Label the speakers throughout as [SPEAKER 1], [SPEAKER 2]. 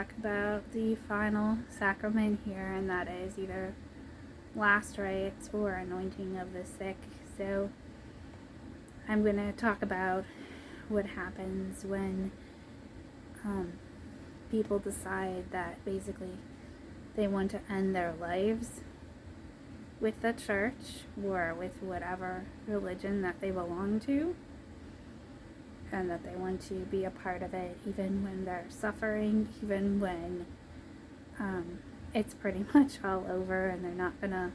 [SPEAKER 1] talk about the final sacrament here, and that is either last rites or anointing of the sick. So I'm going to talk about what happens when people decide that basically they want to end their lives with the church or with whatever religion that they belong to, and that they want to be a part of it even when they're suffering, even when it's pretty much all over and they're not gonna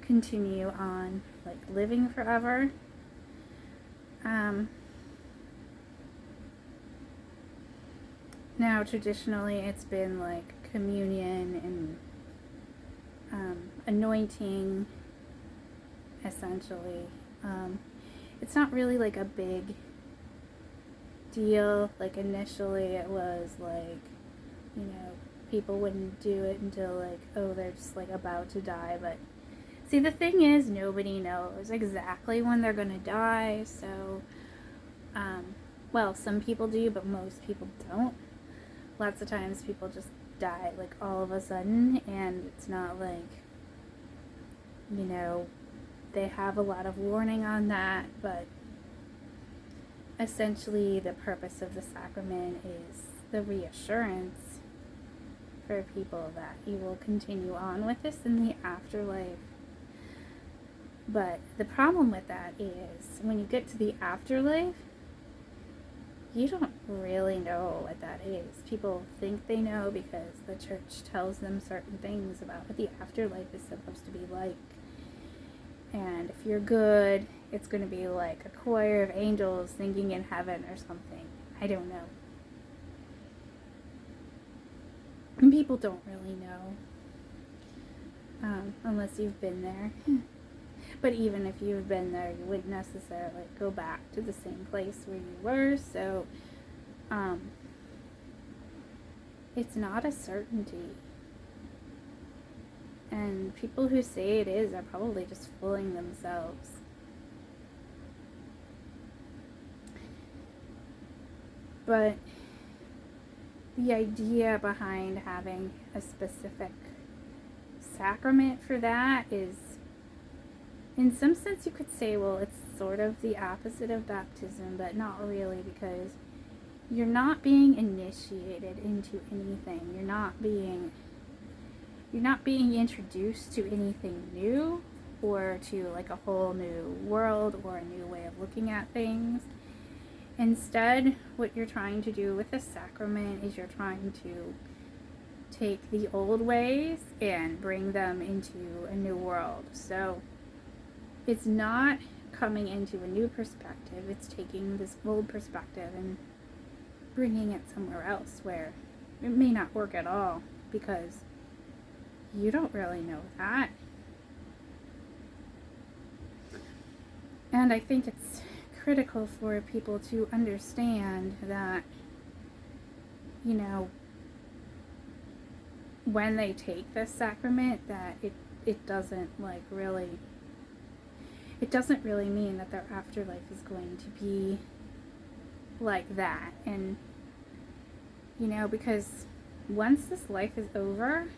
[SPEAKER 1] continue on like living forever. Now traditionally it's been like communion and anointing, essentially. It's not really like a big deal. Like initially it was like, you know, people wouldn't do it until like, oh, they're just like about to die. But see, the thing is, nobody knows exactly when they're gonna die. So well, some people do, but most people don't. Lots of times people just die like all of a sudden, and it's not like, you know, they have a lot of warning on that. But essentially the purpose of the sacrament is the reassurance for people that you will continue on with this in the afterlife. But the problem with that is when you get to the afterlife, you don't really know what that is. People think they know because the church tells them certain things about what the afterlife is supposed to be like. And if you're good, it's going to be like a choir of angels singing in heaven or something. I don't know. And people don't really know unless you've been there. But even if you've been there, you wouldn't necessarily go back to the same place where you were. So it's not a certainty. And people who say it is are probably just fooling themselves. But the idea behind having a specific sacrament for that is, in some sense you could say, well, it's sort of the opposite of baptism, but not really, because you're not being initiated into anything. You're not being introduced to anything new, or to like a whole new world or a new way of looking at things. Instead, what you're trying to do with the sacrament is you're trying to take the old ways and bring them into a new world. So it's not coming into a new perspective, it's taking this old perspective and bringing it somewhere else where it may not work at all, because you don't really know that. And I think it's critical for people to understand that, you know, when they take this sacrament, that it doesn't really mean that their afterlife is going to be like that. And, you know, because once this life is over,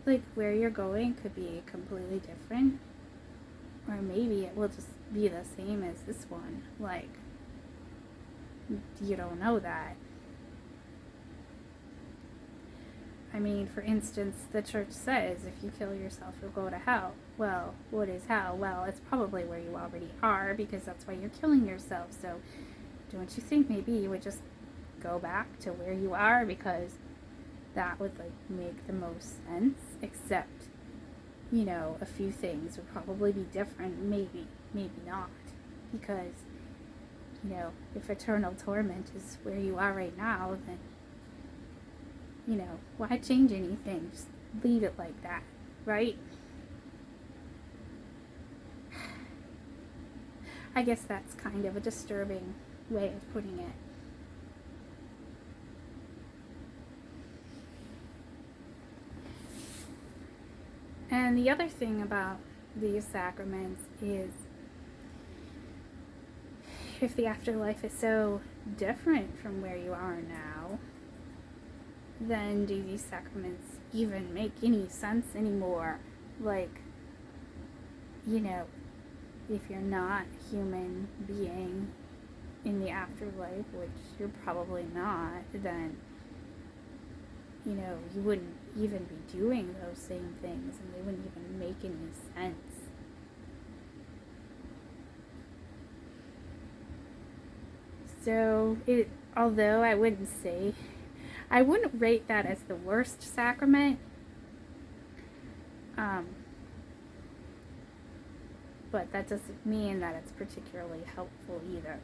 [SPEAKER 1] like, where you're going could be completely different, or maybe it will just be the same as this one. Like, you don't know that. I mean, for instance, the church says if you kill yourself, you'll go to hell. Well, what is hell? Well, it's probably where you already are, because that's why you're killing yourself. So don't you think maybe you would just go back to where you are, because that would like make the most sense? Except, you know, a few things would probably be different. Maybe not, because, you know, if eternal torment is where you are right now, then, you know, why change anything? Just leave it like that, right? I guess that's kind of a disturbing way of putting it. And the other thing about these sacraments is, if the afterlife is so different from where you are now, then do these sacraments even make any sense anymore? Like, you know, if you're not a human being in the afterlife, which you're probably not, then, you know, you wouldn't even be doing those same things and they wouldn't even make any sense. So, although I wouldn't rate that as the worst sacrament, but that doesn't mean that it's particularly helpful either.